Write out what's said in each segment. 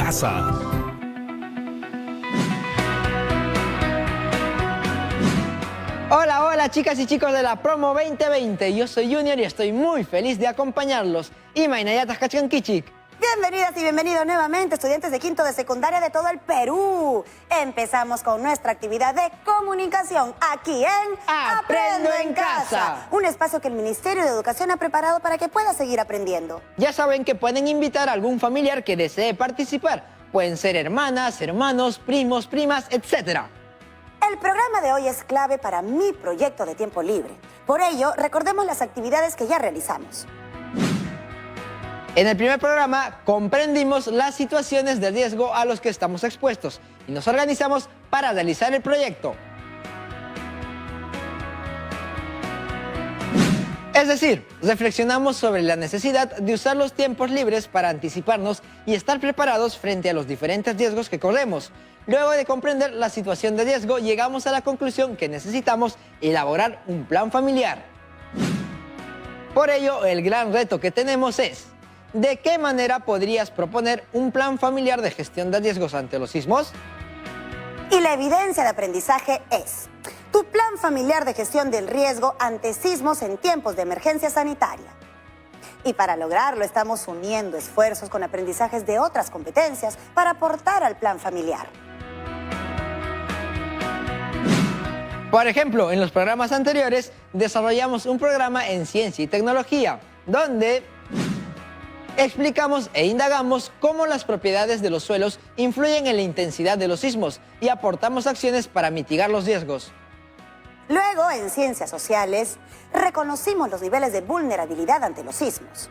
casa. Hola, hola chicas y chicos de la Promo 2020. Yo soy Junior y estoy muy feliz de acompañarlos. Imainayatas Kachkankichik. Bienvenidas y bienvenidos nuevamente, estudiantes de quinto de secundaria de todo el Perú. Empezamos con nuestra actividad de comunicación aquí en Aprendo en Casa. Un espacio que el Ministerio de Educación ha preparado para que puedas seguir aprendiendo. Ya saben que pueden invitar a algún familiar que desee participar. Pueden ser hermanas, hermanos, primos, primas, etc. El programa de hoy es clave para mi proyecto de tiempo libre. Por ello, recordemos las actividades que ya realizamos. En el primer programa comprendimos las situaciones de riesgo a los que estamos expuestos y nos organizamos para realizar el proyecto. Es decir, reflexionamos sobre la necesidad de usar los tiempos libres para anticiparnos y estar preparados frente a los diferentes riesgos que corremos. Luego de comprender la situación de riesgo, llegamos a la conclusión que necesitamos elaborar un plan familiar. Por ello, el gran reto que tenemos es: ¿de qué manera podrías proponer un plan familiar de gestión de riesgos ante los sismos? Y la evidencia de aprendizaje es tu plan familiar de gestión del riesgo ante sismos en tiempos de emergencia sanitaria. Y para lograrlo estamos uniendo esfuerzos con aprendizajes de otras competencias para aportar al plan familiar. Por ejemplo, en los programas anteriores desarrollamos un programa en ciencia y tecnología, donde explicamos e indagamos cómo las propiedades de los suelos influyen en la intensidad de los sismos y aportamos acciones para mitigar los riesgos. Luego, en ciencias sociales, reconocimos los niveles de vulnerabilidad ante los sismos.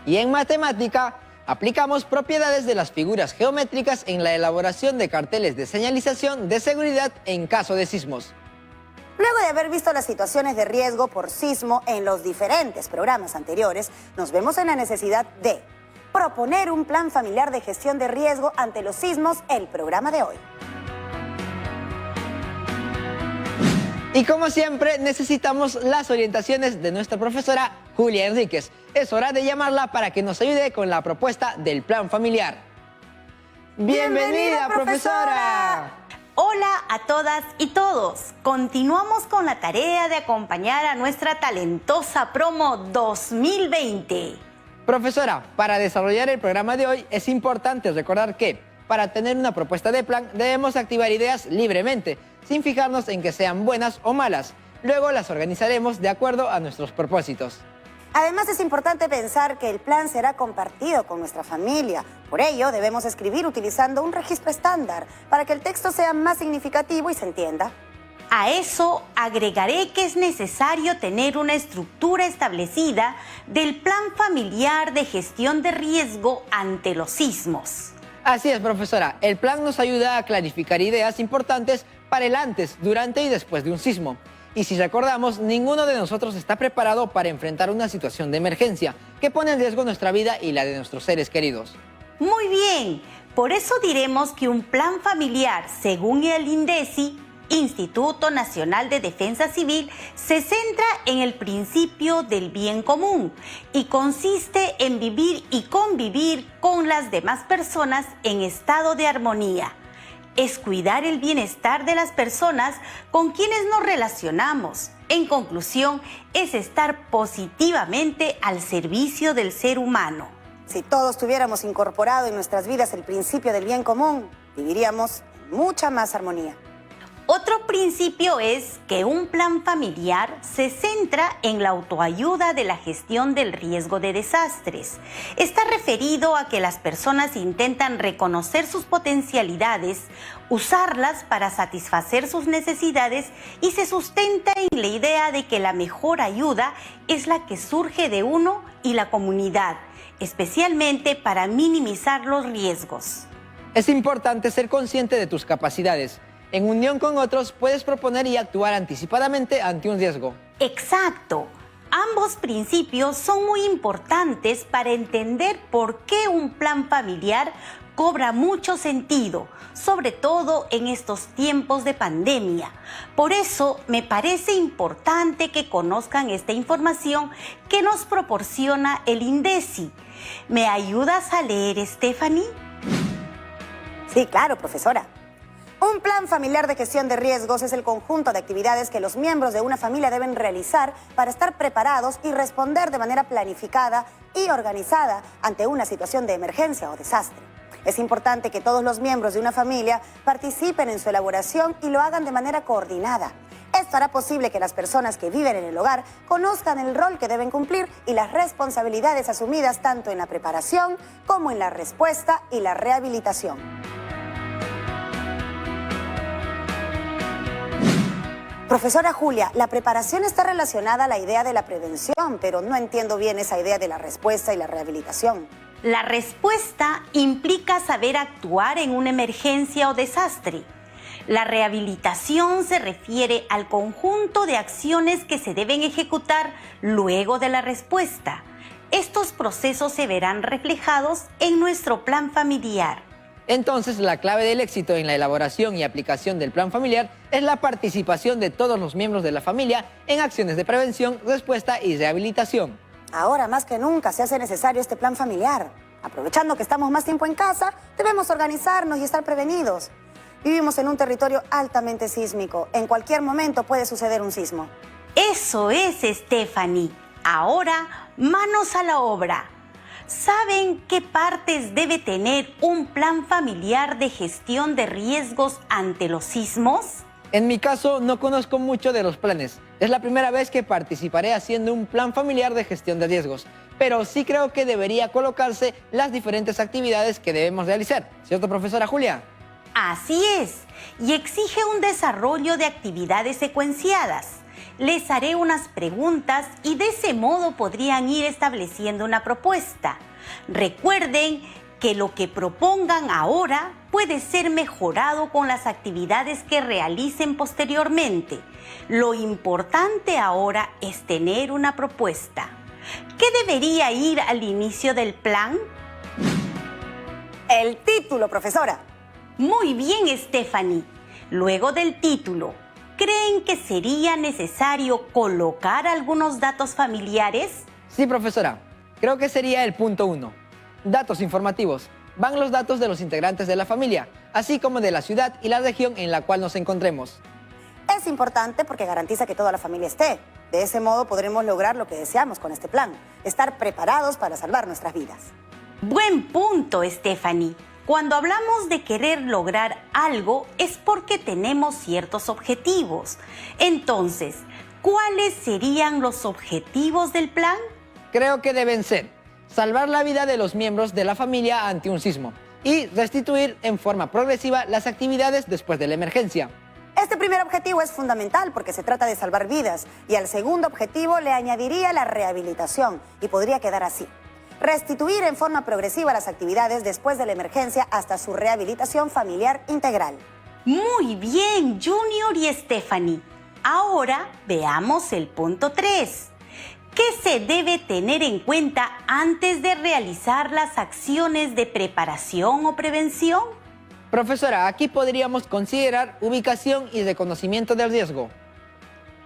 Y en matemática, aplicamos propiedades de las figuras geométricas en la elaboración de carteles de señalización de seguridad en caso de sismos. Luego de haber visto las situaciones de riesgo por sismo en los diferentes programas anteriores, nos vemos en la necesidad de proponer un plan familiar de gestión de riesgo ante los sismos, el programa de hoy. Y como siempre, necesitamos las orientaciones de nuestra profesora Julia Enríquez. Es hora de llamarla para que nos ayude con la propuesta del plan familiar. ¡Bienvenida, profesora! Hola a todas y todos. Continuamos con la tarea de acompañar a nuestra talentosa Promo 2020. Profesora, para desarrollar el programa de hoy es importante recordar que para tener una propuesta de plan debemos activar ideas libremente, sin fijarnos en que sean buenas o malas. Luego las organizaremos de acuerdo a nuestros propósitos. Además, es importante pensar que el plan será compartido con nuestra familia. Por ello, debemos escribir utilizando un registro estándar para que el texto sea más significativo y se entienda. A eso agregaré que es necesario tener una estructura establecida del plan familiar de gestión de riesgo ante los sismos. Así es, profesora. El plan nos ayuda a clarificar ideas importantes para el antes, durante y después de un sismo. Y si recordamos, ninguno de nosotros está preparado para enfrentar una situación de emergencia que pone en riesgo nuestra vida y la de nuestros seres queridos. Muy bien, por eso diremos que un plan familiar, según el INDECI, Instituto Nacional de Defensa Civil, se centra en el principio del bien común y consiste en vivir y convivir con las demás personas en estado de armonía. Es cuidar el bienestar de las personas con quienes nos relacionamos. En conclusión, es estar positivamente al servicio del ser humano. Si todos tuviéramos incorporado en nuestras vidas el principio del bien común, viviríamos en mucha más armonía. Otro principio es que un plan familiar se centra en la autoayuda de la gestión del riesgo de desastres. Está referido a que las personas intentan reconocer sus potencialidades, usarlas para satisfacer sus necesidades y se sustenta en la idea de que la mejor ayuda es la que surge de uno y la comunidad, especialmente para minimizar los riesgos. Es importante ser consciente de tus capacidades. En unión con otros, puedes proponer y actuar anticipadamente ante un riesgo. Exacto. Ambos principios son muy importantes para entender por qué un plan familiar cobra mucho sentido, sobre todo en estos tiempos de pandemia. Por eso me parece importante que conozcan esta información que nos proporciona el INDECI. ¿Me ayudas a leer, Stephanie? Sí, claro, profesora. Un plan familiar de gestión de riesgos es el conjunto de actividades que los miembros de una familia deben realizar para estar preparados y responder de manera planificada y organizada ante una situación de emergencia o desastre. Es importante que todos los miembros de una familia participen en su elaboración y lo hagan de manera coordinada. Esto hará posible que las personas que viven en el hogar conozcan el rol que deben cumplir y las responsabilidades asumidas tanto en la preparación como en la respuesta y la rehabilitación. Profesora Julia, la preparación está relacionada a la idea de la prevención, pero no entiendo bien esa idea de la respuesta y la rehabilitación. La respuesta implica saber actuar en una emergencia o desastre. La rehabilitación se refiere al conjunto de acciones que se deben ejecutar luego de la respuesta. Estos procesos se verán reflejados en nuestro plan familiar. Entonces, la clave del éxito en la elaboración y aplicación del plan familiar es la participación de todos los miembros de la familia en acciones de prevención, respuesta y rehabilitación. Ahora más que nunca se hace necesario este plan familiar. Aprovechando que estamos más tiempo en casa, debemos organizarnos y estar prevenidos. Vivimos en un territorio altamente sísmico. En cualquier momento puede suceder un sismo. Eso es, Stephanie. Ahora, manos a la obra. ¿Saben qué partes debe tener un plan familiar de gestión de riesgos ante los sismos? En mi caso, no conozco mucho de los planes. Es la primera vez que participaré haciendo un plan familiar de gestión de riesgos. Pero sí creo que debería colocarse las diferentes actividades que debemos realizar. ¿Cierto, profesora Julia? Así es, y exige un desarrollo de actividades secuenciadas. Les haré unas preguntas y de ese modo podrían ir estableciendo una propuesta. Recuerden que lo que propongan ahora puede ser mejorado con las actividades que realicen posteriormente. Lo importante ahora es tener una propuesta. ¿Qué debería ir al inicio del plan? El título, profesora. Muy bien, Stephanie. Luego del título, ¿creen que sería necesario colocar algunos datos familiares? Sí, profesora. Creo que sería el punto 1. Datos informativos. Van los datos de los integrantes de la familia, así como de la ciudad y la región en la cual nos encontremos. Es importante porque garantiza que toda la familia esté. De ese modo podremos lograr lo que deseamos con este plan, estar preparados para salvar nuestras vidas. Buen punto, Stephanie. Cuando hablamos de querer lograr algo es porque tenemos ciertos objetivos. Entonces, ¿cuáles serían los objetivos del plan? Creo que deben ser salvar la vida de los miembros de la familia ante un sismo y restituir en forma progresiva las actividades después de la emergencia. Este primer objetivo es fundamental porque se trata de salvar vidas y al segundo objetivo le añadiría la rehabilitación y podría quedar así. Restituir en forma progresiva las actividades después de la emergencia hasta su rehabilitación familiar integral. Muy bien, Junior y Stephanie. Ahora veamos el punto 3. ¿Qué se debe tener en cuenta antes de realizar las acciones de preparación o prevención? Profesora, aquí podríamos considerar ubicación y reconocimiento del riesgo.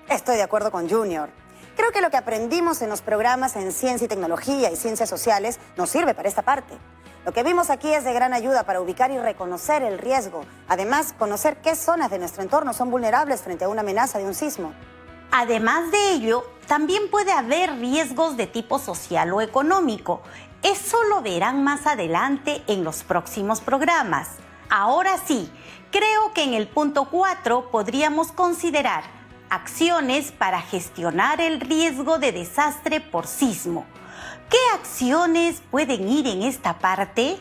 Estoy de acuerdo con Junior. Creo que lo que aprendimos en los programas en Ciencia y Tecnología y Ciencias Sociales nos sirve para esta parte. Lo que vimos aquí es de gran ayuda para ubicar y reconocer el riesgo. Además, conocer qué zonas de nuestro entorno son vulnerables frente a una amenaza de un sismo. Además de ello, también puede haber riesgos de tipo social o económico. Eso lo verán más adelante en los próximos programas. Ahora sí, creo que en el punto 4 podríamos considerar acciones para gestionar el riesgo de desastre por sismo. ¿Qué acciones pueden ir en esta parte?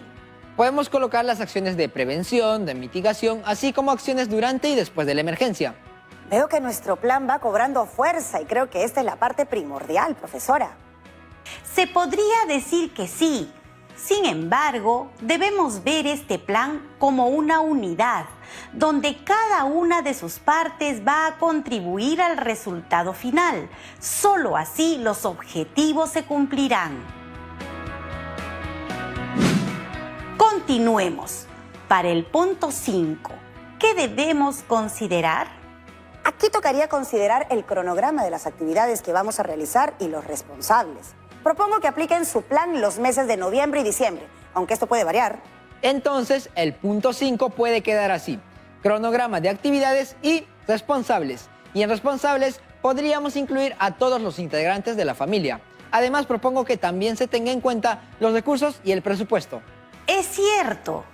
Podemos colocar las acciones de prevención, de mitigación, así como acciones durante y después de la emergencia. Veo que nuestro plan va cobrando fuerza y creo que esta es la parte primordial, profesora. Se podría decir que sí. Sin embargo, debemos ver este plan como una unidad, donde cada una de sus partes va a contribuir al resultado final. Solo así los objetivos se cumplirán. Continuemos. Para el punto 5, ¿qué debemos considerar? Aquí tocaría considerar el cronograma de las actividades que vamos a realizar y los responsables. Propongo que apliquen su plan los meses de noviembre y diciembre, aunque esto puede variar. Entonces, el punto 5 puede quedar así: cronograma de actividades y responsables. Y en responsables podríamos incluir a todos los integrantes de la familia. Además, propongo que también se tenga en cuenta los recursos y el presupuesto. Es cierto.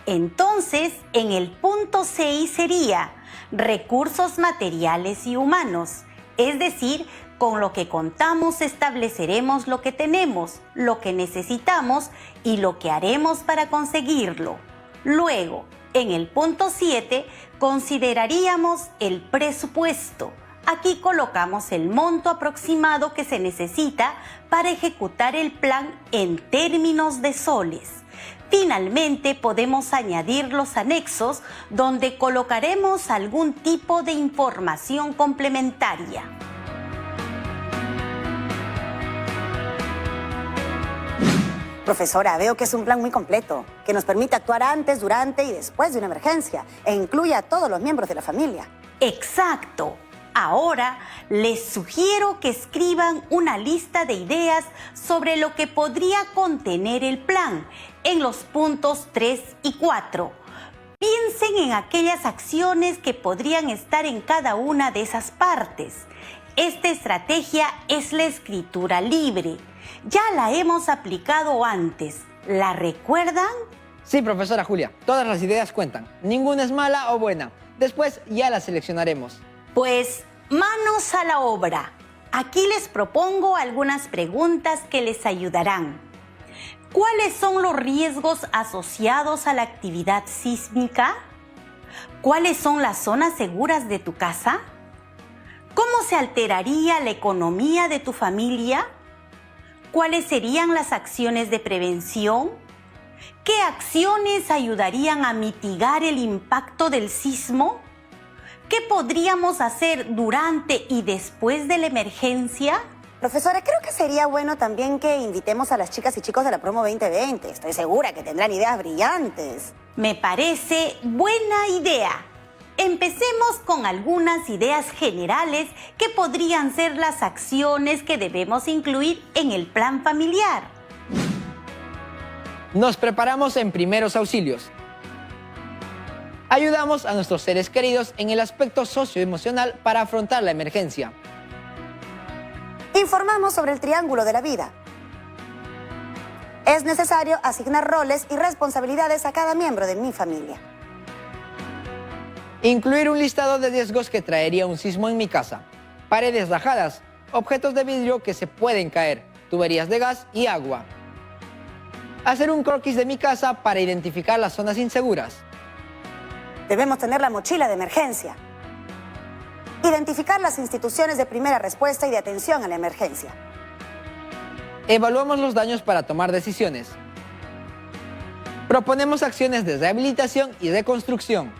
Entonces, en el punto 6 sería recursos materiales y humanos. Es decir, con lo que contamos estableceremos lo que tenemos, lo que necesitamos y lo que haremos para conseguirlo. Luego, en el punto 7, consideraríamos el presupuesto. Aquí colocamos el monto aproximado que se necesita para ejecutar el plan en términos de soles. Finalmente, podemos añadir los anexos donde colocaremos algún tipo de información complementaria. Profesora, veo que es un plan muy completo, que nos permite actuar antes, durante y después de una emergencia, e incluye a todos los miembros de la familia. Exacto. Ahora les sugiero que escriban una lista de ideas sobre lo que podría contener el plan en los puntos 3 y 4. Piensen en aquellas acciones que podrían estar en cada una de esas partes. Esta estrategia es la escritura libre. Ya la hemos aplicado antes. ¿La recuerdan? Sí, profesora Julia, todas las ideas cuentan. Ninguna es mala o buena. Después ya las seleccionaremos. Pues manos a la obra. Aquí les propongo algunas preguntas que les ayudarán. ¿Cuáles son los riesgos asociados a la actividad sísmica? ¿Cuáles son las zonas seguras de tu casa? ¿Cómo se alteraría la economía de tu familia? ¿Cuáles serían las acciones de prevención? ¿Qué acciones ayudarían a mitigar el impacto del sismo? ¿Qué podríamos hacer durante y después de la emergencia? Profesora, creo que sería bueno también que invitemos a las chicas y chicos de la promo 2020. Estoy segura que tendrán ideas brillantes. Me parece buena idea. Empecemos con algunas ideas generales que podrían ser las acciones que debemos incluir en el plan familiar. Nos preparamos en primeros auxilios. Ayudamos a nuestros seres queridos en el aspecto socioemocional para afrontar la emergencia. Informamos sobre el triángulo de la vida. Es necesario asignar roles y responsabilidades a cada miembro de mi familia. Incluir un listado de riesgos que traería un sismo en mi casa. Paredes rajadas, objetos de vidrio que se pueden caer, tuberías de gas y agua. Hacer un croquis de mi casa para identificar las zonas inseguras. Debemos tener la mochila de emergencia. Identificar las instituciones de primera respuesta y de atención a la emergencia. Evaluamos los daños para tomar decisiones. Proponemos acciones de rehabilitación y reconstrucción.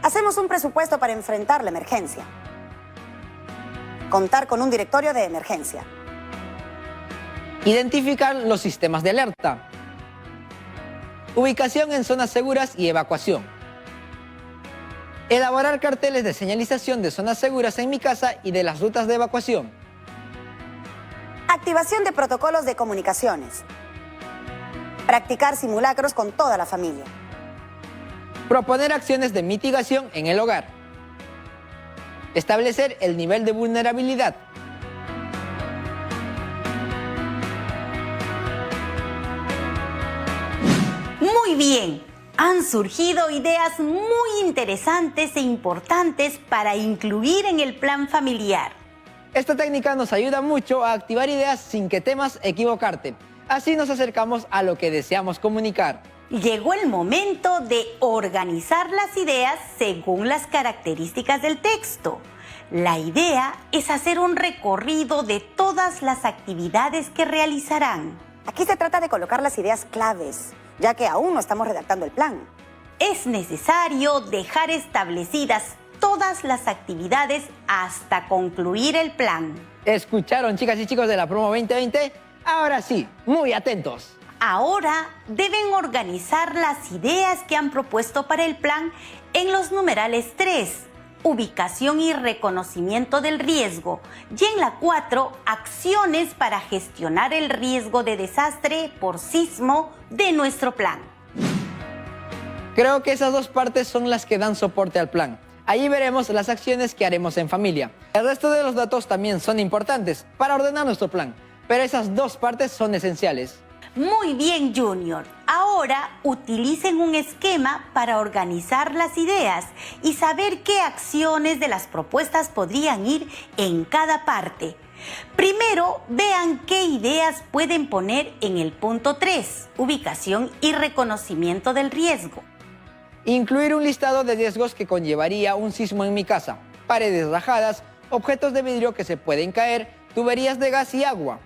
Hacemos un presupuesto para enfrentar la emergencia. Contar con un directorio de emergencia. Identificar los sistemas de alerta. Ubicación en zonas seguras y evacuación. Elaborar carteles de señalización de zonas seguras en mi casa y de las rutas de evacuación. Activación de protocolos de comunicaciones. Practicar simulacros con toda la familia. Proponer acciones de mitigación en el hogar. Establecer el nivel de vulnerabilidad. Muy bien, han surgido ideas muy interesantes e importantes para incluir en el plan familiar. Esta técnica nos ayuda mucho a activar ideas sin que temas equivocarte. Así nos acercamos a lo que deseamos comunicar. Llegó el momento de organizar las ideas según las características del texto. La idea es hacer un recorrido de todas las actividades que realizarán. Aquí se trata de colocar las ideas claves, ya que aún no estamos redactando el plan. Es necesario dejar establecidas todas las actividades hasta concluir el plan. ¿Escucharon, chicas y chicos de la promo 2020? Ahora sí, muy atentos. Ahora deben organizar las ideas que han propuesto para el plan en los numerales 3. ubicación y reconocimiento del riesgo. Y en la 4, acciones para gestionar el riesgo de desastre por sismo de nuestro plan. Creo que esas dos partes son las que dan soporte al plan. Allí veremos las acciones que haremos en familia. El resto de los datos también son importantes para ordenar nuestro plan, pero esas dos partes son esenciales. Muy bien, Junior. Ahora utilicen un esquema para organizar las ideas y saber qué acciones de las propuestas podrían ir en cada parte. Primero, vean qué ideas pueden poner en el punto 3, ubicación y reconocimiento del riesgo. Incluir un listado de riesgos que conllevaría un sismo en mi casa: paredes rajadas, objetos de vidrio que se pueden caer, tuberías de gas y agua.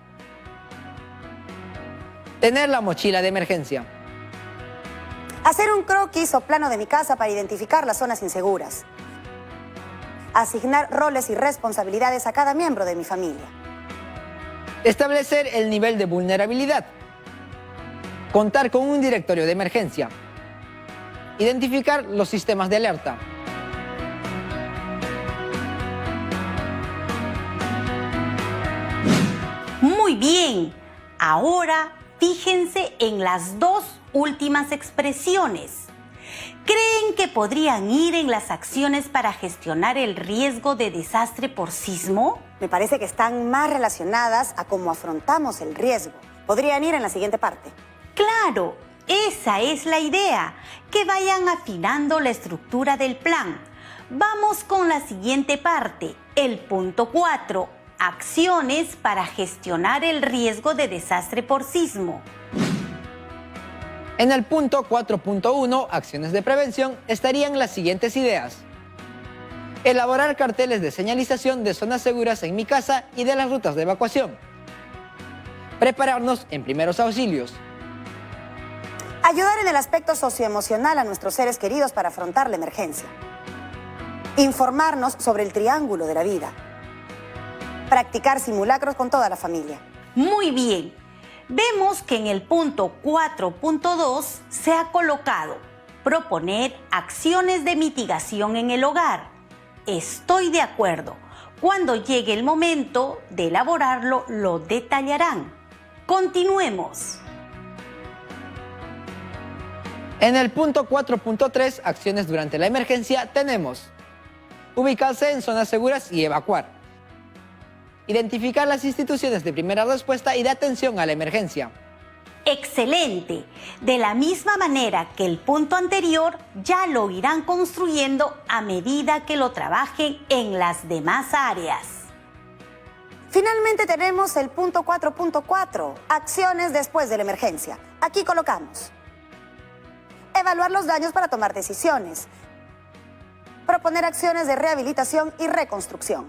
Tener la mochila de emergencia. Hacer un croquis o plano de mi casa para identificar las zonas inseguras. Asignar roles y responsabilidades a cada miembro de mi familia. Establecer el nivel de vulnerabilidad. Contar con un directorio de emergencia. Identificar los sistemas de alerta. Muy bien. Ahora fíjense en las dos últimas expresiones. ¿Creen que podrían ir en las acciones para gestionar el riesgo de desastre por sismo? Me parece que están más relacionadas a cómo afrontamos el riesgo. Podrían ir en la siguiente parte. Claro, esa es la idea, que vayan afinando la estructura del plan. Vamos con la siguiente parte, el punto 4, acciones para gestionar el riesgo de desastre por sismo. En el punto 4.1, acciones de prevención, estarían las siguientes ideas. Elaborar carteles de señalización de zonas seguras en mi casa y de las rutas de evacuación. Prepararnos en primeros auxilios. Ayudar en el aspecto socioemocional a nuestros seres queridos para afrontar la emergencia. Informarnos sobre el triángulo de la vida. Practicar simulacros con toda la familia. Muy bien. Vemos que en el punto 4.2 se ha colocado proponer acciones de mitigación en el hogar. Estoy de acuerdo. Cuando llegue el momento de elaborarlo, lo detallarán. Continuemos. En el punto 4.3, acciones durante la emergencia, tenemos ubicarse en zonas seguras y evacuar. Identificar las instituciones de primera respuesta y de atención a la emergencia. Excelente. De la misma manera que el punto anterior, ya lo irán construyendo a medida que lo trabajen en las demás áreas. Finalmente tenemos el punto 4.4, acciones después de la emergencia. Aquí colocamos: evaluar los daños para tomar decisiones. Proponer acciones de rehabilitación y reconstrucción.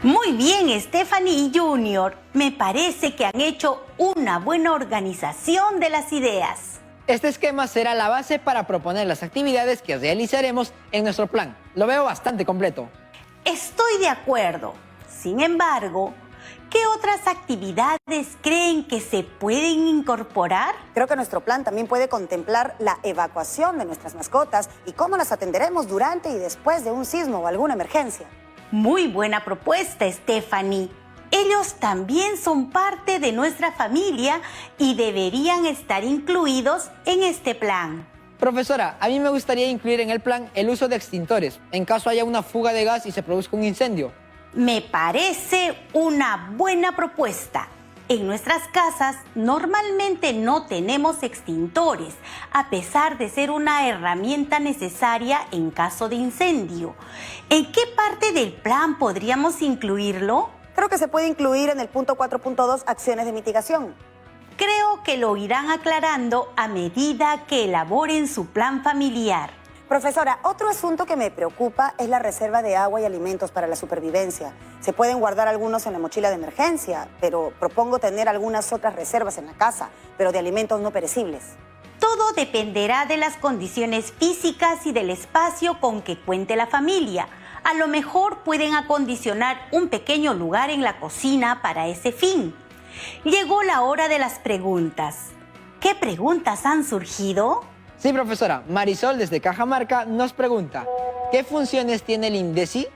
Muy bien, Stephanie y Junior. Me parece que han hecho una buena organización de las ideas. Este esquema será la base para proponer las actividades que realizaremos en nuestro plan. Lo veo bastante completo. Estoy de acuerdo. Sin embargo, ¿qué otras actividades creen que se pueden incorporar? Creo que nuestro plan también puede contemplar la evacuación de nuestras mascotas y cómo las atenderemos durante y después de un sismo o alguna emergencia. Muy buena propuesta, Stephanie. Ellos también son parte de nuestra familia y deberían estar incluidos en este plan. Profesora, a mí me gustaría incluir en el plan el uso de extintores, en caso haya una fuga de gas y se produzca un incendio. Me parece una buena propuesta. En nuestras casas normalmente no tenemos extintores, a pesar de ser una herramienta necesaria en caso de incendio. ¿En qué parte del plan podríamos incluirlo? Creo que se puede incluir en el punto 4.2, acciones de mitigación. Creo que lo irán aclarando a medida que elaboren su plan familiar. Profesora, otro asunto que me preocupa es la reserva de agua y alimentos para la supervivencia. Se pueden guardar algunos en la mochila de emergencia, pero propongo tener algunas otras reservas en la casa, pero de alimentos no perecibles. Todo dependerá de las condiciones físicas y del espacio con que cuente la familia. A lo mejor pueden acondicionar un pequeño lugar en la cocina para ese fin. Llegó la hora de las preguntas. ¿Qué preguntas han surgido? Sí, profesora. Marisol desde Cajamarca nos pregunta, ¿qué funciones tiene el INDECI?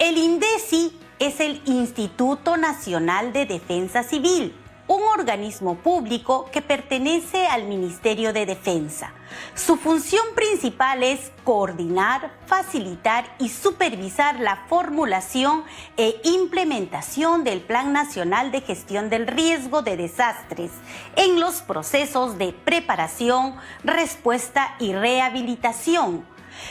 El INDECI es el Instituto Nacional de Defensa Civil, un organismo público que pertenece al Ministerio de Defensa. Su función principal es coordinar, facilitar y supervisar la formulación e implementación del Plan Nacional de Gestión del Riesgo de Desastres en los procesos de preparación, respuesta y rehabilitación.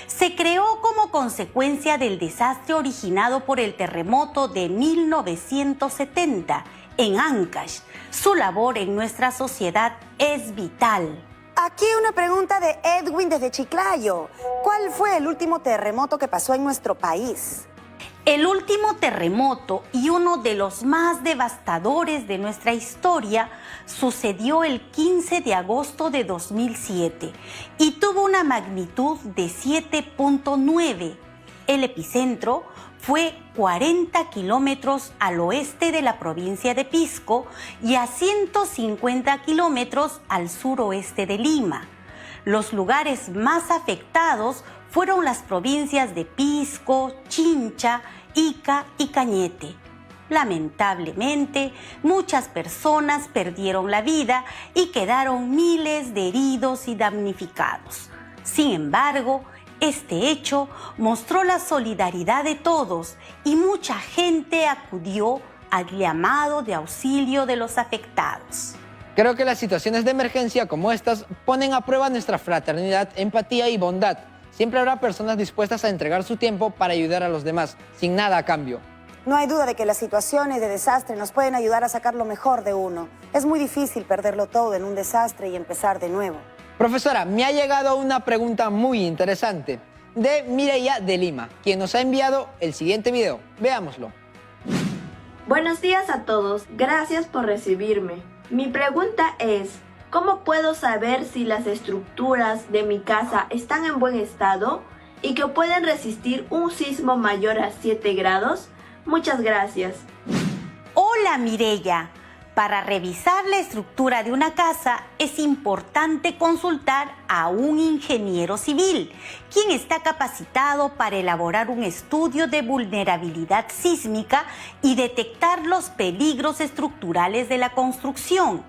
Se creó como consecuencia del desastre originado por el terremoto de 1970 en Ancash. Su labor en nuestra sociedad es vital. Aquí una pregunta de Edwin desde Chiclayo. ¿Cuál fue el último terremoto que pasó en nuestro país? El último terremoto y uno de los más devastadores de nuestra historia sucedió el 15 de agosto de 2007 y tuvo una magnitud de 7.9. El epicentro fue 40 kilómetros al oeste de la provincia de Pisco y a 150 kilómetros al suroeste de Lima. Los lugares más afectados fueron las provincias de Pisco, Chincha, Ica y Cañete. Lamentablemente, muchas personas perdieron la vida y quedaron miles de heridos y damnificados. Sin embargo, este hecho mostró la solidaridad de todos y mucha gente acudió al llamado de auxilio de los afectados. Creo que las situaciones de emergencia como estas ponen a prueba nuestra fraternidad, empatía y bondad. Siempre habrá personas dispuestas a entregar su tiempo para ayudar a los demás, sin nada a cambio. No hay duda de que las situaciones de desastre nos pueden ayudar a sacar lo mejor de uno. Es muy difícil perderlo todo en un desastre y empezar de nuevo. Profesora, me ha llegado una pregunta muy interesante de Mireia de Lima, quien nos ha enviado el siguiente video. Veámoslo. Buenos días a todos, gracias por recibirme. Mi pregunta es, ¿cómo puedo saber si las estructuras de mi casa están en buen estado y que pueden resistir un sismo mayor a 7 grados? Muchas gracias. Hola Mireia. Para revisar la estructura de una casa es importante consultar a un ingeniero civil, quien está capacitado para elaborar un estudio de vulnerabilidad sísmica y detectar los peligros estructurales de la construcción.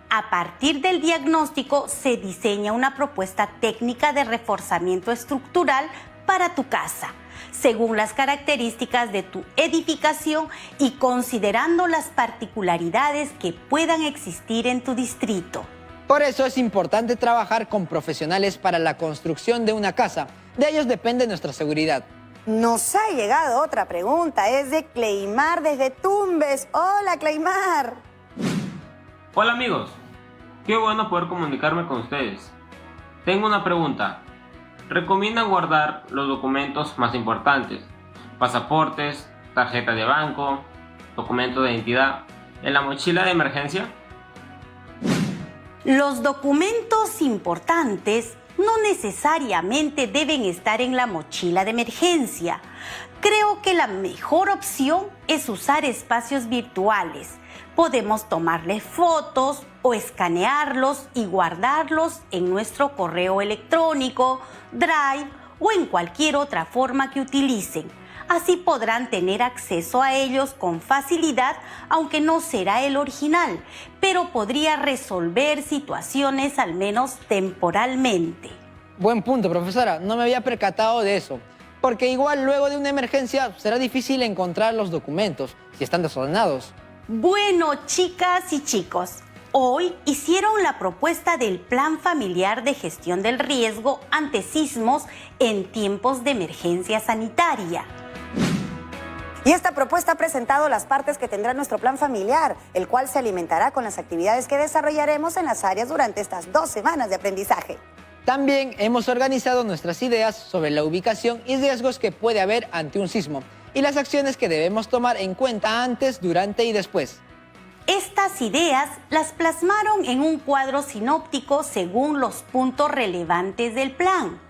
A partir del diagnóstico se diseña una propuesta técnica de reforzamiento estructural para tu casa, según las características de tu edificación y considerando las particularidades que puedan existir en tu distrito. Por eso es importante trabajar con profesionales para la construcción de una casa. De ellos depende nuestra seguridad. Nos ha llegado otra pregunta, es de Cleimar desde Tumbes. Hola Cleimar. Hola amigos, qué bueno poder comunicarme con ustedes. Tengo una pregunta. Recomiendan guardar los documentos más importantes, pasaportes, tarjeta de banco, documento de identidad, en la mochila de emergencia. Los documentos importantes no necesariamente deben estar en la mochila de emergencia. Creo que la mejor opción es usar espacios virtuales. Podemos tomarles fotos o escanearlos y guardarlos en nuestro correo electrónico, Drive o en cualquier otra forma que utilicen. Así podrán tener acceso a ellos con facilidad, aunque no será el original, pero podría resolver situaciones al menos temporalmente. Buen punto, profesora. No me había percatado de eso. Porque igual luego de una emergencia será difícil encontrar los documentos si están desordenados. Bueno, chicas y chicos, hoy hicieron la propuesta del Plan Familiar de Gestión del Riesgo ante Sismos en tiempos de emergencia sanitaria. Y esta propuesta ha presentado las partes que tendrá nuestro plan familiar, el cual se alimentará con las actividades que desarrollaremos en las áreas durante estas 2 semanas de aprendizaje. También hemos organizado nuestras ideas sobre la ubicación y riesgos que puede haber ante un sismo y las acciones que debemos tomar en cuenta antes, durante y después. Estas ideas las plasmaron en un cuadro sinóptico según los puntos relevantes del plan.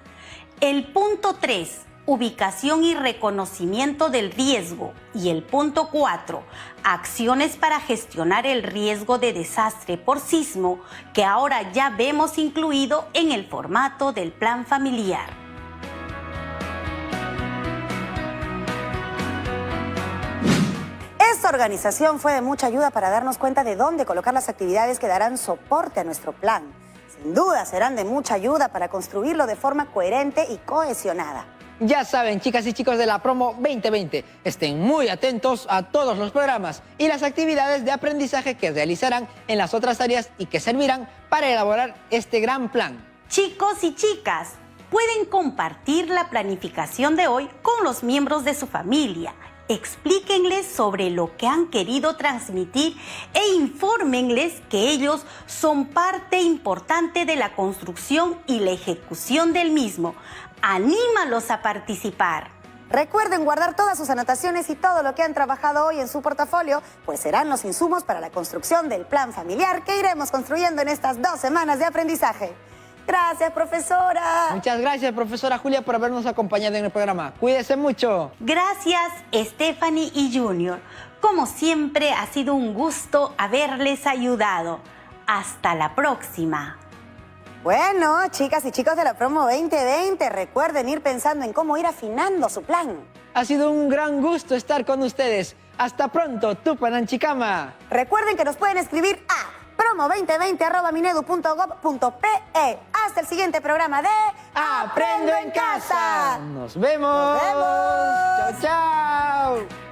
El punto 3, ubicación y reconocimiento del riesgo. Y el punto 4, acciones para gestionar el riesgo de desastre por sismo, que ahora ya vemos incluido en el formato del plan familiar. Esta organización fue de mucha ayuda para darnos cuenta de dónde colocar las actividades que darán soporte a nuestro plan. Sin duda serán de mucha ayuda para construirlo de forma coherente y cohesionada. Ya saben, chicas y chicos de la promo 2020, estén muy atentos a todos los programas y las actividades de aprendizaje que realizarán en las otras áreas y que servirán para elaborar este gran plan. Chicos y chicas, pueden compartir la planificación de hoy con los miembros de su familia. Explíquenles sobre lo que han querido transmitir e infórmenles que ellos son parte importante de la construcción y la ejecución del mismo. ¡Anímalos a participar! Recuerden guardar todas sus anotaciones y todo lo que han trabajado hoy en su portafolio, pues serán los insumos para la construcción del plan familiar que iremos construyendo en estas 2 semanas de aprendizaje. Gracias, profesora. Muchas gracias, profesora Julia, por habernos acompañado en el programa. Cuídese mucho. Gracias, Stephanie y Junior. Como siempre, ha sido un gusto haberles ayudado. Hasta la próxima. Bueno, chicas y chicos de la promo 2020, recuerden ir pensando en cómo ir afinando su plan. Ha sido un gran gusto estar con ustedes. Hasta pronto, Tupananchikama. Recuerden que nos pueden escribir a promo2020@minedu.gov.pe. Hasta el siguiente programa de Aprendo en casa. Nos vemos. Nos vemos. Chao, chao.